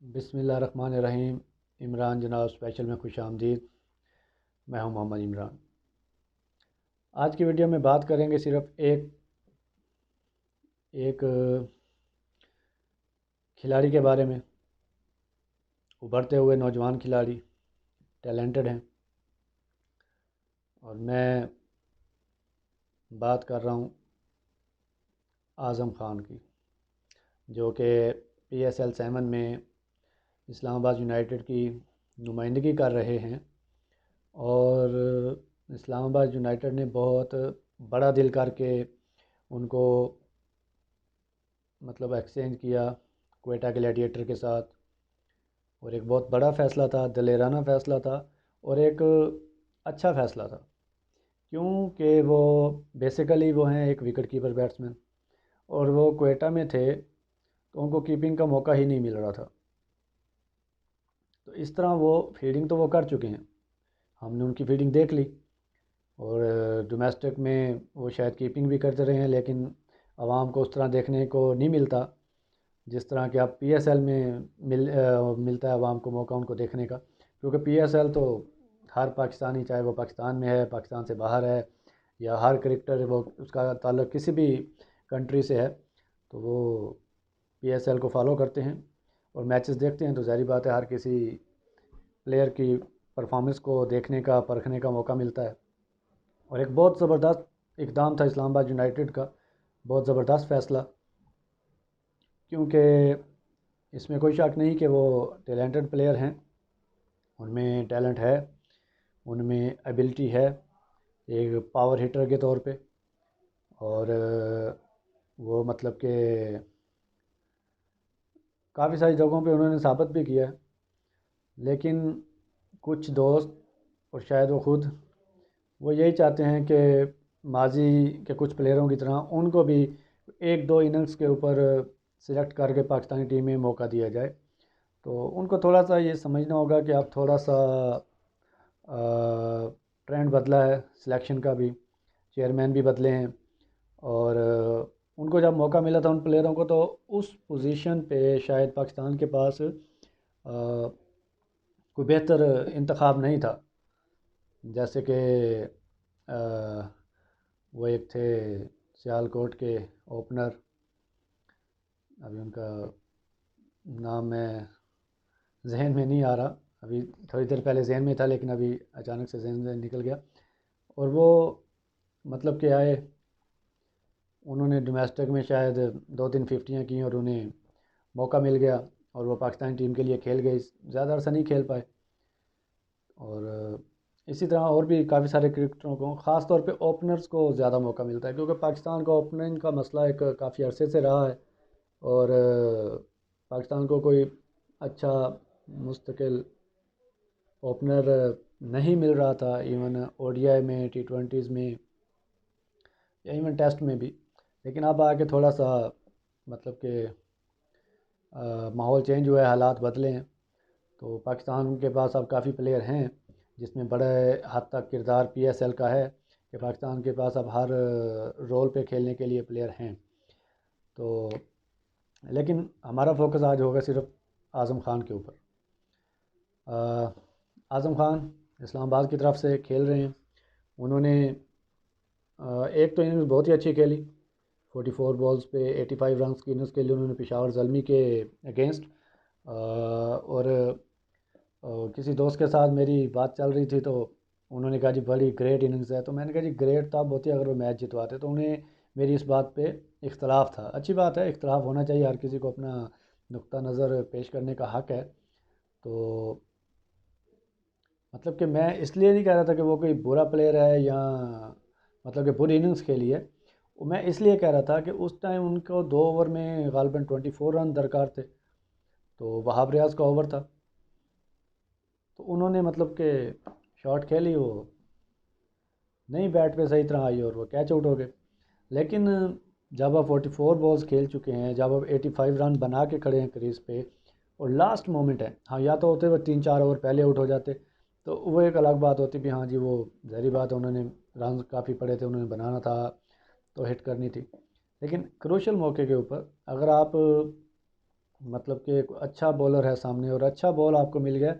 बिस्मिल्लाहिर्रहमानिर्रहीम। इमरान जनाब स्पेशल में खुश आमदीद। मैं हूं मोहम्मद इमरान। आज की वीडियो में बात करेंगे सिर्फ एक एक खिलाड़ी के बारे में। उभरते हुए नौजवान खिलाड़ी, टैलेंटेड हैं, और मैं बात कर रहा हूं आज़म ख़ान की, जो कि PSL 7 में इस्लामाबाद यूनाइटेड की नुमाइंदगी कर रहे हैं। और इस्लामाबाद यूनाइटेड ने बहुत बड़ा दिल करके उनको एक्सचेंज किया क्वेटा ग्लैडिएटर के साथ। और एक बहुत बड़ा फ़ैसला था, दिलेराना फ़ैसला था, और एक अच्छा फ़ैसला था, क्योंकि वो बेसिकली वो हैं एक विकेट कीपर बैट्समैन, और वो क्वेटा में थे तो उनको कीपिंग का मौका ही नहीं मिल रहा था। तो इस तरह वो फील्डिंग तो वो कर चुके हैं, हमने उनकी फील्डिंग देख ली, और डोमेस्टिक में वो शायद कीपिंग भी करते रहे हैं, लेकिन आवाम को उस तरह देखने को नहीं मिलता जिस तरह के आप PSL में मिलता है आवाम को मौका उनको देखने का। क्योंकि PSL तो हर पाकिस्तानी, चाहे वो पाकिस्तान में है, पाकिस्तान से बाहर है, या हर क्रिकेटर वो उसका ताल्लुक़ किसी भी कंट्री से है, तो वो PSL को फॉलो करते हैं और मैचेस देखते हैं। तो ज़ाहिर बात है हर किसी प्लेयर की परफॉर्मेंस को देखने का, परखने का मौका मिलता है। और एक बहुत ज़बरदस्त इक़दाम था इस्लामाबाद यूनाइटेड का, बहुत ज़बरदस्त फ़ैसला, क्योंकि इसमें कोई शक नहीं कि वो टैलेंटेड प्लेयर हैं, उनमें टैलेंट है, उनमें एबिलिटी है एक पावर हिटर के तौर पे। और वो कि काफ़ी सारी जगहों पे उन्होंने साबित भी किया है। लेकिन कुछ दोस्त, और शायद वो ख़ुद, वो यही चाहते हैं कि माजी के कुछ प्लेयरों की तरह उनको भी एक दो इनिंग्स के ऊपर सिलेक्ट करके पाकिस्तानी टीम में मौका दिया जाए। तो उनको थोड़ा सा ये समझना होगा कि अब थोड़ा सा ट्रेंड बदला है सिलेक्शन का भी, चेयरमैन भी बदले हैं, और उनको जब मौका मिला था उन प्लेयरों को, तो उस पोजीशन पे शायद पाकिस्तान के पास कोई बेहतर इंतखाब नहीं था। जैसे कि वो एक थे सियालकोट के ओपनर, अभी उनका नाम मैं जहन में नहीं आ रहा, अभी थोड़ी देर पहले जहन में था लेकिन अभी अचानक से जहन से निकल गया। और वो के आए, उन्होंने डोमेस्टिक में शायद 2-3 फिफ्टियाँ की और उन्हें मौका मिल गया, और वो पाकिस्तानी टीम के लिए खेल गए। ज़्यादा अरसा नहीं खेल पाए। और इसी तरह और भी काफ़ी सारे क्रिकेटरों को, ख़ास तौर पे ओपनर्स को ज़्यादा मौका मिलता है, क्योंकि पाकिस्तान का ओपनिंग का मसला एक काफ़ी अरसे से रहा है। और पाकिस्तान को कोई अच्छा मुस्तकिल ओपनर नहीं मिल रहा था, इवन ODI में, T20s में, या इवन टेस्ट में भी। लेकिन अब आके थोड़ा सा कि माहौल चेंज हुआ है, हालात बदले हैं, तो पाकिस्तान के पास अब काफ़ी प्लेयर हैं जिसमें बड़े हद तक किरदार PSL का है, कि पाकिस्तान के पास अब हर रोल पे खेलने के लिए प्लेयर हैं। तो लेकिन हमारा फोकस आज होगा सिर्फ आज़म ख़ान के ऊपर। आज़म ख़ान इस्लामाबाद की तरफ से खेल रहे हैं। उन्होंने एक तो इनिंग्स बहुत ही अच्छी खेली, 44 बॉल्स पे 85 रन्स की इनिंग्स खेली उन्होंने पेशावर ज़ल्मी के अगेंस्ट। और किसी दोस्त के साथ मेरी बात चल रही थी, तो उन्होंने कहा जी बड़ी ग्रेट इनिंग्स है। तो मैंने कहा जी ग्रेट तब होती है अगर वो मैच जितवाते। तो उन्हें मेरी इस बात पे इख्तलाफ था। अच्छी बात है, इख्तलाफ होना चाहिए, हर किसी को अपना नुक्ता नज़र पेश करने का हक़ है। तो कि मैं इसलिए नहीं कह रहा था कि वो कोई बुरा प्लेयर है, या कि बुरी इनिंग्स खेली है। मैं इसलिए कह रहा था कि उस टाइम उनको 2 ओवर में गालिबन 24 रन दरकार थे, तो वहाब रियाज का ओवर था, तो उन्होंने कि शॉट खेली, वो नहीं बैट पे सही तरह आई और वो कैच आउट हो गए। लेकिन जब आप 44 बॉल्स खेल चुके हैं, जब आप 85 रन बना के खड़े हैं क्रीज पे, और लास्ट मोमेंट है, हाँ या तो होते वो 3-4 ओवर पहले आउट हो जाते तो वो एक अलग बात होती भी, हाँ जी वो ज़ाहिर बात है उन्होंने रन काफ़ी पड़े थे, उन्होंने बनाना था, तो हिट करनी थी। लेकिन क्रूशल मौके के ऊपर अगर आप मतलब कि एक अच्छा बॉलर है सामने और अच्छा बॉल आपको मिल गया,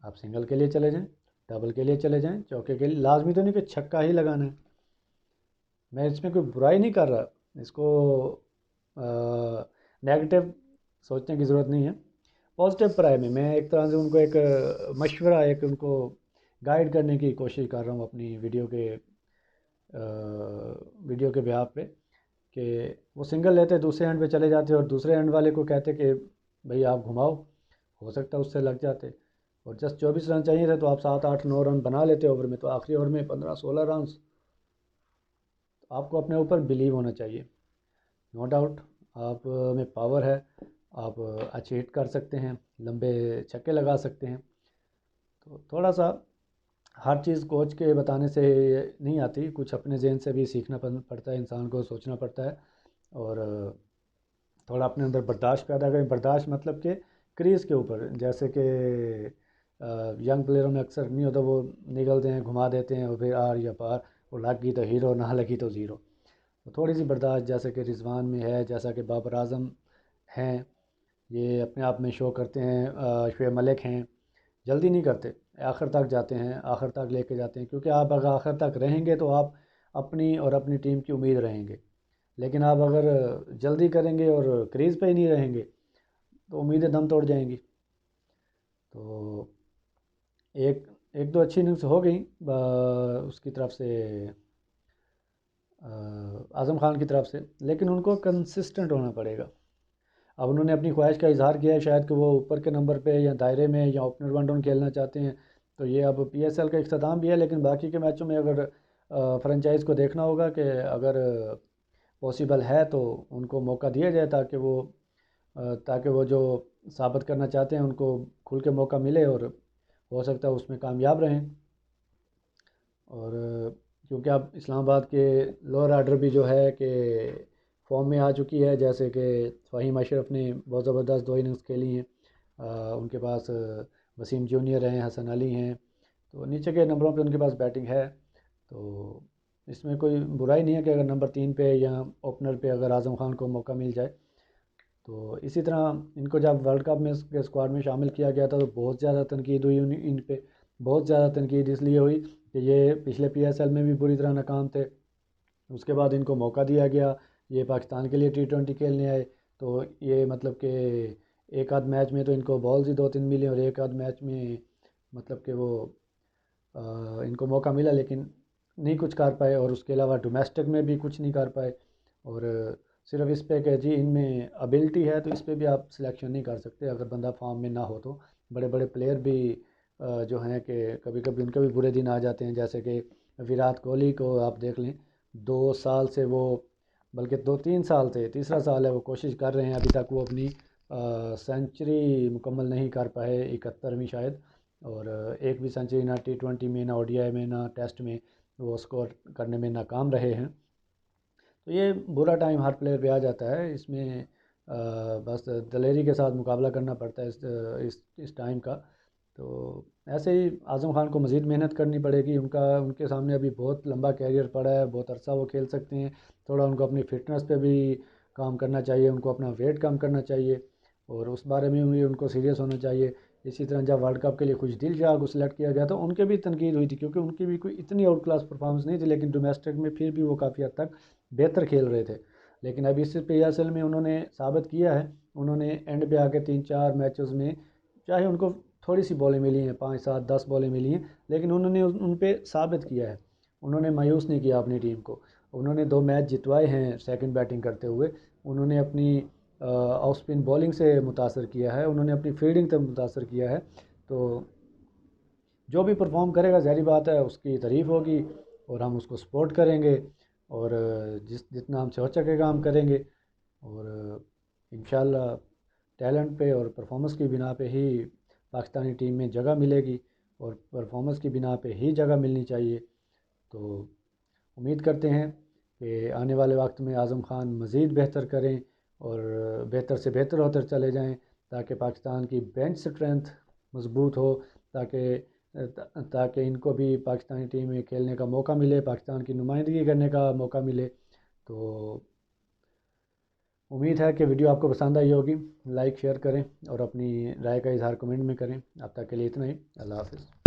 आप सिंगल के लिए चले जाएं, डबल के लिए चले जाएं, चौके के लिए, लाजमी तो नहीं कि छक्का ही लगाना है। मैं इसमें कोई बुराई नहीं कर रहा, इसको नेगेटिव सोचने की ज़रूरत नहीं है। पॉजिटिव प्राय में मैं एक तरह से उनको एक मशवरा, एक उनको गाइड करने की कोशिश कर रहा हूँ अपनी वीडियो के बिहाफ पे, कि वो सिंगल लेते दूसरे एंड पे चले जाते और दूसरे एंड वाले को कहते कि भाई आप घुमाओ, हो सकता है उससे लग जाते। और जस्ट 24 रन चाहिए थे तो आप 7 8 9 रन बना लेते ओवर में, तो आखिरी ओवर में 15 16 रन। तो आपको अपने ऊपर बिलीव होना चाहिए। नो डाउट आप में पावर है, आप अच्छे हिट कर सकते हैं, लंबे छक्के लगा सकते हैं। तो थोड़ा सा हर चीज़ कोच के बताने से नहीं आती, कुछ अपने जहन से भी सीखना पड़ता है, इंसान को सोचना पड़ता है। और थोड़ा अपने अंदर बर्दाश्त पैदा करें। बर्दाश्त मतलब कि क्रीज़ के ऊपर, जैसे कि यंग प्लेयरों में अक्सर नहीं होता, वो निकलते हैं घुमा देते हैं और फिर आर या पार, वो लगी तो हीरो, ना लगी तो ज़ीरो। तो थोड़ी सी बर्दाश्त, जैसे कि रिजवान में है, जैसा कि बाबर आजम हैं, ये अपने आप में शो करते हैं, शुएब मलिक हैं, जल्दी नहीं करते, आखिर तक जाते हैं, आखिर तक लेके जाते हैं, क्योंकि आप अगर आखिर तक रहेंगे तो आप अपनी और अपनी टीम की उम्मीद रहेंगे। लेकिन आप अगर जल्दी करेंगे और क्रीज़ पे ही नहीं रहेंगे तो उम्मीदें दम तोड़ जाएंगी। तो एक एक दो अच्छी इनिंग्स हो गई उसकी तरफ से, आज़म खान की तरफ से, लेकिन उनको कंसिस्टेंट होना पड़ेगा। अब उन्होंने अपनी ख्वाहिश का इजहार किया है शायद कि वो ऊपर के नंबर पे या दायरे में या ओपनर वन डाउन खेलना चाहते हैं। तो ये अब पीएसएल का इख्तिताम भी है, लेकिन बाकी के मैचों में अगर फ्रेंचाइज को देखना होगा कि अगर पॉसिबल है तो उनको मौका दिया जाए, ताकि वो जो साबित करना चाहते हैं उनको खुल के मौका मिले और हो सकता है उसमें कामयाब रहें। और क्योंकि अब इस्लामाबाद के लोअर आर्डर भी जो है कि फॉर्म में आ चुकी है, जैसे कि फ़हीम अशरफ ने बहुत ज़बरदस्त 2 इनिंग्स खेली हैं, उनके पास वसीम जूनियर हैं, हसन अली हैं, तो नीचे के नंबरों पे उनके पास बैटिंग है। तो इसमें कोई बुराई नहीं है कि अगर नंबर 3 पे या ओपनर पे अगर आज़म खान को मौका मिल जाए। तो इसी तरह इनको जब वर्ल्ड कप में के स्क्वाड में शामिल किया गया था तो बहुत ज़्यादा तनकीद हुई इन पे। बहुत ज़्यादा तनकीद इसलिए हुई कि ये पिछले पीएसएल में भी बुरी तरह नाकाम थे, उसके बाद इनको मौका दिया गया, ये पाकिस्तान के लिए T20 खेलने आए। तो ये मतलब कि एक आध मैच में तो इनको बॉल्स ही 2 3 मिले और एक आध मैच में मतलब कि वो इनको मौका मिला लेकिन नहीं कुछ कर पाए, और उसके अलावा डोमेस्टिक में भी कुछ नहीं कर पाए। और सिर्फ इस पे कि जी इनमें एबिलिटी है तो इस पे भी आप सिलेक्शन नहीं कर सकते अगर बंदा फॉर्म में ना हो। तो बड़े बड़े प्लेयर भी जो हैं कि कभी कभी उनके भी बुरे दिन आ जाते हैं, जैसे कि विराट कोहली को आप देख लें, 2 साल से वो, बल्कि 2 3 साल से, तीसरा साल है वो कोशिश कर रहे हैं, अभी तक वो अपनी सेंचुरी मुकम्मल नहीं कर पाए, 71वीं शायद। और एक भी सेंचुरी ना T20 में, ना ओडीआई में, ना टेस्ट में वो स्कोर करने में नाकाम रहे हैं। तो ये बुरा टाइम हर प्लेयर पे आ जाता है, इसमें बस दलेरी के साथ मुकाबला करना पड़ता है इस टाइम का। तो ऐसे ही आज़म खान को मज़ीद मेहनत करनी पड़ेगी, उनके सामने अभी बहुत लंबा कैरियर पड़ा है, बहुत अरसा वो खेल सकते हैं। थोड़ा उनको अपनी फ़िटनेस पे भी काम करना चाहिए, उनको अपना वेट कम करना चाहिए और उस बारे में भी उनको सीरियस होना चाहिए। इसी तरह जब वर्ल्ड कप के लिए कुछ दिल शाह को सिलेक्ट किया गया था, उनके भी तनकीद हुई थी क्योंकि उनकी भी कोई इतनी आउट क्लास परफॉर्मेंस नहीं थी, लेकिन डोमेस्टिक में फिर भी वो काफ़ी हद तक बेहतर खेल रहे थे। लेकिन अब इस पीएसएल में उन्होंने साबित किया है, उन्होंने एंड पे आके 3 4 मैचेस में, चाहे उनको थोड़ी सी बॉलें मिली हैं, 5 7 10 बॉलें मिली हैं, लेकिन उन्होंने उन पे साबित किया है, उन्होंने मायूस नहीं किया अपनी टीम को। उन्होंने 2 मैच जितवाए हैं सेकंड बैटिंग करते हुए, उन्होंने अपनी ऑफ स्पिन बॉलिंग से मुतासर किया है, उन्होंने अपनी फील्डिंग से मुतासर किया है। तो जो भी परफॉर्म करेगा ज़ाहिर बात है उसकी तारीफ़ होगी और हम उसको सपोर्ट करेंगे, और जितना हमसे हो सकेगा हम करेंगे। और इंशाल्लाह टैलेंट पे और परफॉर्मेंस की बिना पे ही पाकिस्तानी टीम में जगह मिलेगी, और परफॉर्मेंस की बिना पे ही जगह मिलनी चाहिए। तो उम्मीद करते हैं कि आने वाले वक्त में आज़म खान मज़ीद बेहतर करें और बेहतर से बेहतर होते चले जाएं, ताकि पाकिस्तान की बेंच स्ट्रेंथ मज़बूत हो, ताकि ताकि इनको भी पाकिस्तानी टीम में खेलने का मौका मिले, पाकिस्तान की नुमाइंदगी करने का मौका मिले। तो उम्मीद है कि वीडियो आपको पसंद आई होगी। लाइक शेयर करें और अपनी राय का इजहार कमेंट में करें। अब तक के लिए इतना ही। अल्लाह हाफ़िज़।